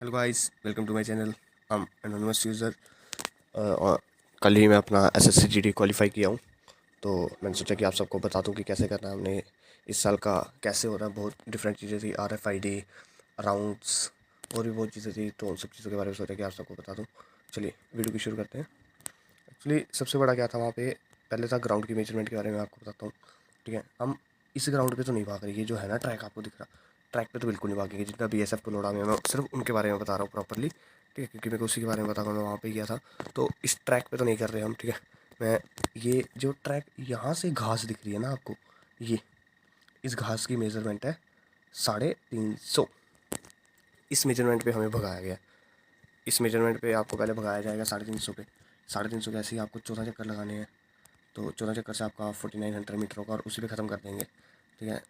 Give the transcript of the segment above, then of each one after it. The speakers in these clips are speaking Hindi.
Hello guys, welcome to my channel. हम एनोनिमस यूज़र। और कल ही मैं अपना एसएससी जीडी क्वालिफाई किया हूँ। तो मैंने सोचा कि आप सबको बता दूँ कि कैसे करना है। हमने इस साल का कैसे हो रहा है, बहुत डिफरेंट चीज़ें थी, RFID राउंड्स और भी बहुत चीज़ें थी। तो उन सब चीज़ों के बारे में सोचा कि आप सबको बता दूँ। चलिए वीडियो की शुरू करते हैं। एक्चुअली सबसे बड़ा क्या था वहाँ पे, पहले था ग्राउंड की मेजरमेंट के बारे में आपको बताता हूँ। ठीक है, हम इस ग्राउंड पे तो नहीं भाग रही है, जो है ना ट्रैक आपको दिख रहा, ट्रैक पे तो बिल्कुल नहीं भागेंगे। जितना BSF को लोड़ा में मैं सिर्फ उनके बारे में बता रहा हूँ प्रॉपरली। ठीक है, क्योंकि मेरे को उसी के बारे में बता रहा हूँ, मैं वहाँ पे गया था। तो इस ट्रैक पे तो नहीं कर रहे हम। ठीक है, मैं ये जो ट्रैक यहाँ से घास दिख रही है ना आपको, ये इस घास की मेज़रमेंट है 350। इस मेजरमेंट पे हमें भगाया गया। इस मेजरमेंट पे आपको पहले भगाया जाएगा 350 पे। 350 के ऐसे ही आपको 14 चक्कर लगाने हैं। तो 14 चक्कर से आपका 4900 मीटर होगा और उसी पे ख़त्म कर देंगे। ठीक है,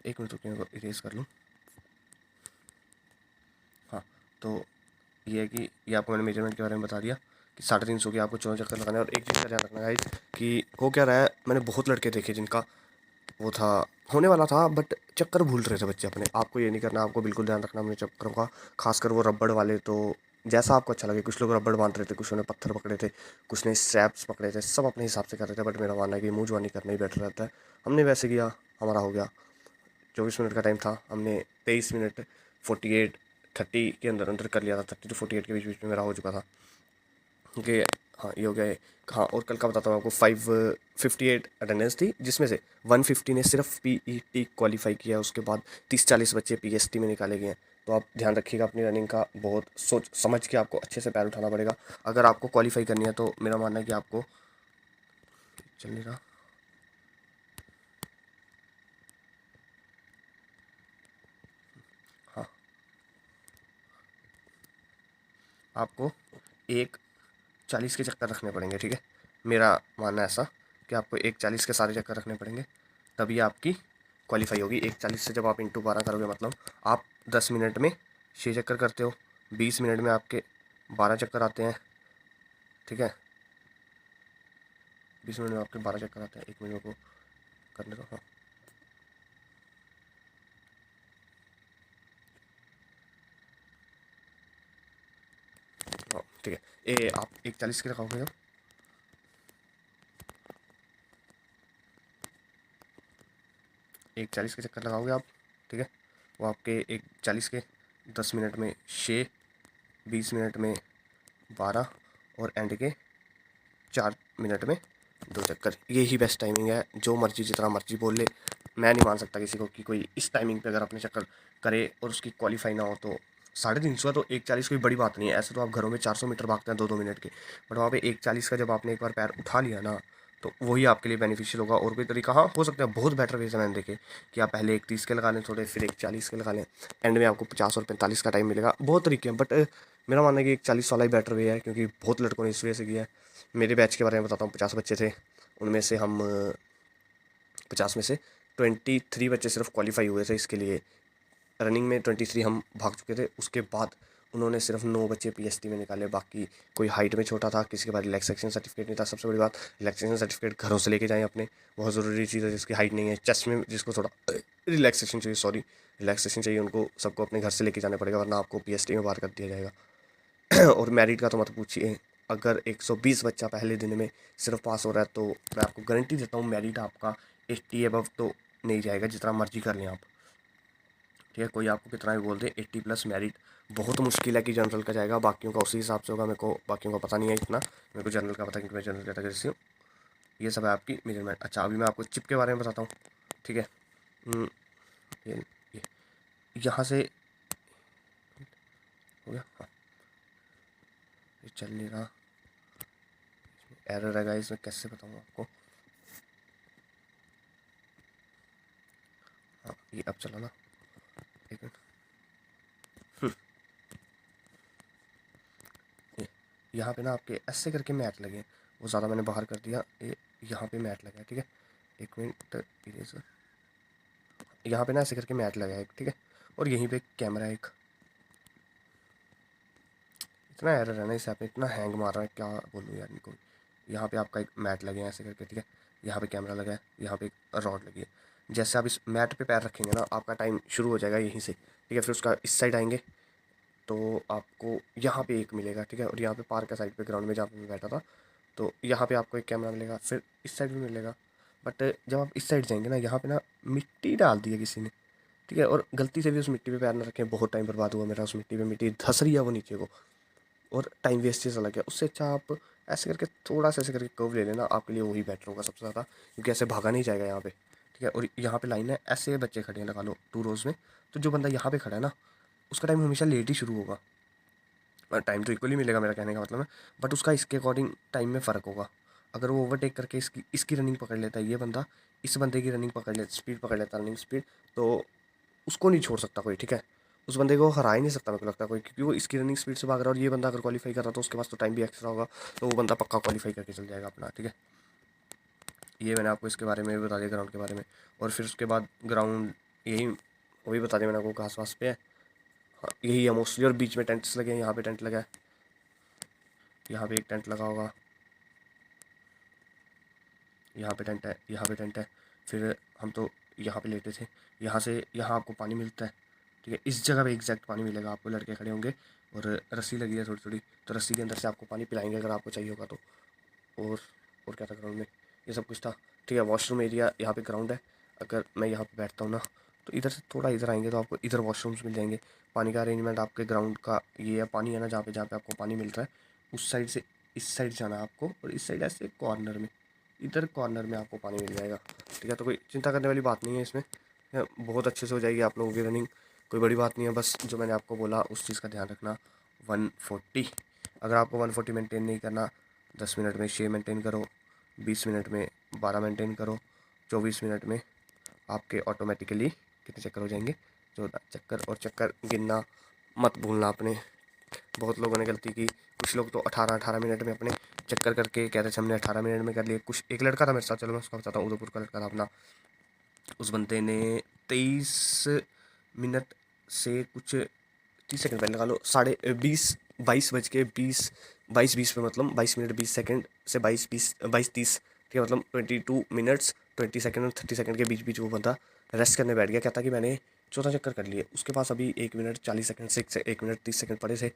एक मिनट रुकिए, मैं इरेज कर लूँ। हाँ, तो ये है कि ये आपको मैंने मेजरमेंट के बारे में बता दिया कि 350 की आपको 14 चक्कर लगाने हैं। और एक चीज़ का ध्यान रखना है कि हो क्या रहा है, मैंने बहुत लड़के देखे जिनका वो था, होने वाला था, बट चक्कर भूल रहे थे बच्चे अपने। आपको ये नहीं करना, आपको बिल्कुल ध्यान रखना अपने चक्करों का। खासकर वो रबड़ वाले, तो जैसा आपको अच्छा लगे। कुछ लोग रबड़ बांध रहे थे, कुछ ने पत्थर पकड़े थे, कुछ ने स्ट्रैप्स पकड़े थे, सब अपने हिसाब से कर रहे थे। बट मेरा मानना है कि मुँह जुबानी करना ही बेटर रहता है। हमने वैसे किया, हमारा हो गया। 24 मिनट का टाइम था, हमने 23 मिनट 48-30 के अंदर अंदर कर लिया था। 30 to 48 के बीच बीच में मेरा हो चुका था। कि हाँ, ये हो गया है। हाँ, और कल का बताता हूँ आपको। 558 अटेंडेंस थी, जिसमें से 150 ने सिर्फ PET क्वालिफाई किया है। उसके बाद 30-40 बच्चे PST में निकाले गए हैं। तो आप ध्यान रखिएगा अपनी रनिंग का, बहुत सोच समझ के आपको अच्छे से पैर उठाना पड़ेगा अगर आपको क्वालिफाई करनी है। तो मेरा मानना है कि आपको चल नहीं रहा। हाँ, आपको 1:40 के चक्कर रखने पड़ेंगे। ठीक है, मेरा मानना है ऐसा कि आपको 1:40 के सारे चक्कर रखने पड़ेंगे, तभी आपकी क्वालिफाई होगी। 1:40 से जब आप इंटू 12 करोगे, मतलब आप 10 मिनट में 6 चक्कर करते हो, 20 मिनट में आपके 12 चक्कर आते हैं। ठीक है, 20 मिनट में आपके 12 चक्कर आते हैं। 1 मिनट को करने दो। हाँ हाँ, ठीक है। ये आप 1:40 के लगाओगे, जब 1:40 के चक्कर लगाओगे आप, ठीक है, वो आपके 1:40 के 10 मिनट में 6, 20 मिनट में 12 और एंड के 4 मिनट में 2 चक्कर। यही बेस्ट टाइमिंग है। जो मर्जी जितना मर्जी बोल ले, मैं नहीं मान सकता किसी को कि कोई इस टाइमिंग पे अगर अपने चक्कर करे और उसकी क्वालिफाई ना हो। तो 350 है तो 1:40 कोई बड़ी बात नहीं है। ऐसे तो आप घरों में 400 मीटर भागते हैं 2-2 मिनट के, बट वहाँ पे 1:40 का जब आपने एक बार पैर उठा लिया ना, तो वही आपके लिए बेनिफिशियल होगा। और कोई तरीका हाँ हो सकता है, बहुत बेटर वे से मैंने देखे कि आप पहले 1:30 के लगा लें थोड़े, फिर 1:40 के लगा लें, एंड में आपको 50 और 45 का टाइम मिलेगा। बहुत तरीके हैं, बट मेरा मानना है कि 1:40 वाला ही बेटर वे है, क्योंकि बहुत लड़कों ने इस वे से किया है। मेरे बैच के बारे में बताता हूँ। 50 बच्चे थे, उनमें से हम 50 में से 23 बच्चे सिर्फ क्वालिफाई हुए थे इसके लिए। रनिंग में 23 हम भाग चुके थे। उसके बाद उन्होंने सिर्फ 9 बच्चे PST में निकाले। बाकी कोई हाइट में छोटा था, किसी के पास रिलैक्सेशन सर्टिफिकेट नहीं था। सबसे बड़ी बात, रिलैक्सेशन सर्टिफिकेट घरों से लेके जाएं अपने, बहुत ज़रूरी चीज़ है। जिसकी हाइट नहीं है, चेस्ट में जिसको थोड़ा रिलैक्सेशन चाहिए, सॉरी रिलैक्सेशन चाहिए, उनको सबको अपने घर से लेके जाने पड़ेगा, वरना आपको PST में बाहर कर दिया जाएगा। और मेरिट का तो मत पूछिए। अगर 120 बच्चा पहले दिन में सिर्फ पास हो रहा है, तो मैं आपको गारंटी देता हूँ मेरिट आपका 80 अबव तो नहीं जाएगा, जितना मर्जी कर लें आप। ठीक है, कोई आपको कितना भी बोल दे, 80+ मेरिट बहुत मुश्किल है कि जनरल का जाएगा। बाकियों का उसी हिसाब से होगा। मेरे को बाकियों का पता नहीं है इतना, मेरे को जनरल का पता है क्योंकि मैं जनरल कैटेगरी से हूँ। ये सब है आपकी मेजरमेंट। अच्छा, अभी मैं आपको चिप के बारे में बताता हूँ। ठीक है, ये ये यहाँ से हो गया। हाँ, ये चल नहीं रहा, एरर है इसमें, कैसे बताऊँ आपको। हाँ, ये अब चला ना, एक मिनट। ये यहाँ पे ना आपके ऐसे करके मैट लगे हैं, वो ज़्यादा मैंने बाहर कर दिया। ये यहाँ पे मैट लगा है। ठीक है, एक मिनट, इरेजर। यहाँ पे ना ऐसे करके मैट लगा है, ठीक है, और यहीं पे कैमरा एक। इतना एरर है ना इस ऐप में, इतना हैंग मार रहा है, क्या बोलूँ यार इनको। यहाँ पे आपका एक मैट लगे हैं ऐसे करके, ठीक है, यहाँ पे कैमरा लगा है, यहाँ पे एक रॉड लगी है। जैसे आप इस मैट पे पैर रखेंगे ना, आपका टाइम शुरू हो जाएगा यहीं से, ठीक है। फिर उसका इस साइड आएंगे तो आपको यहाँ पे एक मिलेगा, ठीक है। और यहाँ पे पार्क का साइड पे ग्राउंड में जहाँ पे मैं बैठा था, तो यहाँ पे आपको एक कैमरा मिलेगा, फिर इस साइड भी मिलेगा। बट जब आप इस साइड जाएंगे ना, यहाँ पे ना मिट्टी डाल दी है किसी ने, ठीक है। और गलती से भी उस मिट्टी पे पैर ना रखें, बहुत टाइम बर्बाद हुआ मेरा उस मिट्टी पे, मिट्टी धस रही है वो नीचे को, और टाइम वेस्ट चीज़ अलग है। उससे अच्छा आप ऐसे करके थोड़ा सा ऐसे करके कर्व ले लेना, आपके लिए वही बेटर होगा सबसे ज़्यादा, क्योंकि ऐसे भागा नहीं जाएगा यहाँ पे, ठीक है। और यहाँ पे लाइन है, ऐसे बच्चे खड़े हैं, लगा लो 2 रोज़ में, तो जो बंदा यहाँ पे खड़ा है ना, उसका टाइम हमेशा लेट ही शुरू होगा। टाइम तो इक्वली मिलेगा, मेरा कहने का मतलब है, बट उसका इसके अकॉर्डिंग टाइम में फ़र्क होगा। अगर वो ओवरटेक करके इसकी रनिंग पकड़ लेता है ये बंदा, इस बंदे की रनिंग पकड़ ले, स्पीड पकड़ लेता है, रनिंग स्पीड, तो उसको नहीं छोड़ सकता कोई, ठीक है। उस बंदे को हरा ही नहीं सकता मेरे को लगता है कोई, क्योंकि वो इसकी रनिंग स्पीड से भाग रहा है, और ये बंदा अगर क्वालीफाई कर रहा है तो उसके पास तो टाइम भी एक्स्ट्रा होगा, तो वो बंदा पक्का क्वालीफाई करके चल जाएगा अपना, ठीक है। ये मैंने आपको इसके बारे में भी बता दिया, ग्राउंड के बारे में। और फिर उसके बाद ग्राउंड यही वही बता दिया मैंने आपको, घास वास पे है, हाँ यही है मोस्टली। और बीच में टेंट्स लगे हैं, यहाँ पे टेंट लगा है, यहाँ पे एक टेंट लगा होगा, यहाँ पे टेंट है, यहाँ पे टेंट है। फिर हम तो यहाँ पे लेटे थे, यहाँ से यहाँ आपको पानी मिलता है, ठीक है। इस जगह पे एग्जैक्ट पानी मिलेगा आपको, लड़के खड़े होंगे और रस्सी लगी है थोड़ी थोड़ी, तो रस्सी के अंदर से आपको पानी पिलाएंगे अगर आपको चाहिए होगा तो। और और क्या था ग्राउंड में, ये सब कुछ था, ठीक है। वॉशरूम एरिया यहाँ पे ग्राउंड है, अगर मैं यहाँ पे बैठता हूँ ना, तो इधर से थोड़ा इधर आएंगे तो आपको इधर वॉशरूम्स मिल जाएंगे। पानी का अरेंजमेंट आपके ग्राउंड का ये है, पानी है ना जहाँ पे आपको पानी मिल रहा है, उस साइड से इस साइड जाना है आपको, और इस साइड ऐसे कॉर्नर में, इधर कॉर्नर में आपको पानी मिल जाएगा, ठीक है। तो कोई चिंता करने वाली बात नहीं है इसमें, बहुत अच्छे से हो जाएगी आप लोगों की रनिंग, कोई बड़ी बात नहीं है। बस जो मैंने आपको बोला उस चीज़ का ध्यान रखना। 140, अगर आपको 140 मेंटेन नहीं करना, 10 मिनट में 6 मेंटेन करो, 20 मिनट में 12 मेंटेन करो, 24 मिनट में आपके ऑटोमेटिकली कितने चक्कर हो जाएंगे, 14 चक्कर। और चक्कर गिनना मत भूलना आपने, बहुत लोगों ने गलती की, कुछ लोग तो 18 मिनट में अपने चक्कर करके कहते थे हमने 18 मिनट में कर लिए। कुछ एक लड़का था मेरे साथ, चलो मैं उसका बताता हूँ, उदयपुर का लड़का था अपना, उस बंदे ने 23 मिनट से कुछ 30 सेकंड पहले लगा लो, 22 पे, मतलब 22 मिनट 20 सेकंड से 22 ठीक है, मतलब 22 मिनट्स 20 सेकंड और 30 सेकंड के बीच बीच वो बंदा रेस्ट करने बैठ गया। कहता कि मैंने 14 चक्कर कर लिए, उसके पास अभी 1 मिनट 40 सेकंड से 1 मिनट 30 सेकंड पड़े थे,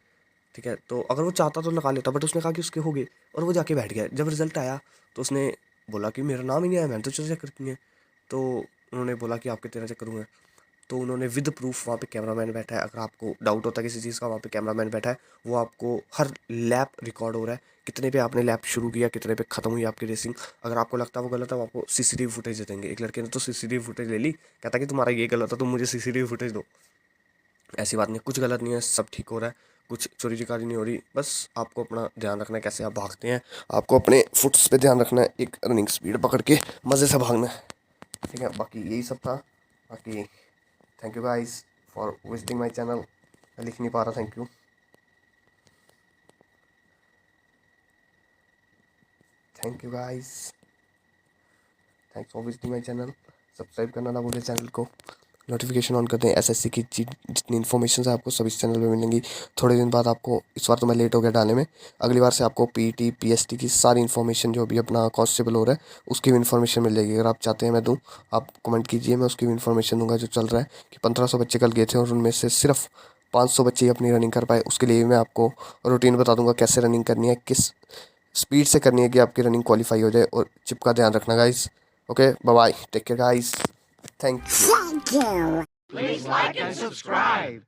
ठीक है। तो अगर वो चाहता तो लगा लेता, बट उसने कहा कि उसके हो गए, और वो जाके बैठ गया। जब रिजल्ट आया तो उसने बोला कि मेरा नाम ही नहीं आया, मैंने तो 14 चक्कर किए। तो उन्होंने बोला कि आपके 13 चक्कर हुए हैं, तो उन्होंने विद प्रूफ वहाँ पे कैमरामैन बैठा है, अगर आपको डाउट होता है किसी चीज़ का, वहाँ पे कैमरामैन बैठा है, वो आपको हर लैप रिकॉर्ड हो रहा है, कितने पे आपने लैप शुरू किया, कितने पे ख़त्म हुई आपकी रेसिंग। अगर आपको लगता है वो गलत है, वो आपको सीसीटीवी फुटेज दे देंगे। एक लड़के ने तो सीसीटीवी फुटेज ले ली, कहता कि तुम्हारा ये गलत है, तुम मुझे सीसीटीवी फुटेज दो। ऐसी बात नहीं, कुछ गलत नहीं है, सब ठीक हो रहा है, कुछ चोरी चिकारी नहीं हो रही। बस आपको अपना ध्यान रखना है कैसे आप भागते हैं, आपको अपने फुट्स पे ध्यान रखना है, एक रनिंग स्पीड पकड़ के मज़े से भागना है, ठीक है। बाकी यही सब था। बाकी thank you guys for visiting my channel, मैं लिख नहीं पा रहा, thank you guys, thanks for visiting my channel. Subscribe करना ना भूलें चैनल को, नोटिफिकेशन ऑन कर दें। एसएससी की जितनी इन्फॉर्मेशन है आपको सब इस चैनल पे मिलेंगी। थोड़े दिन बाद आपको, इस बार तो मैं लेट हो गया डालने में, अगली बार से आपको पीटी पीएसटी की सारी इन्फॉर्मेशन, जो भी अपना कांस्टेबल हो रहा है उसकी भी इन्फॉर्मेशन मिल जाएगी। अगर आप चाहते हैं मैं दूँ, आप कमेंट कीजिए, मैं उसकी भी इन्फॉर्मेशन दूंगा। जो चल रहा है कि 1500 बच्चे कल गए थे और उनमें से सिर्फ 500 बच्चे ही अपनी रनिंग कर पाए, उसके लिए भी मैं आपको रूटीन बता दूंगा कैसे रनिंग करनी है, किस स्पीड से करनी है कि आपकी रनिंग क्वालिफाई हो जाए। और चिप का ध्यान रखना guys. Okay bye bye, take care guys, thank you. Thank you. Please like and subscribe.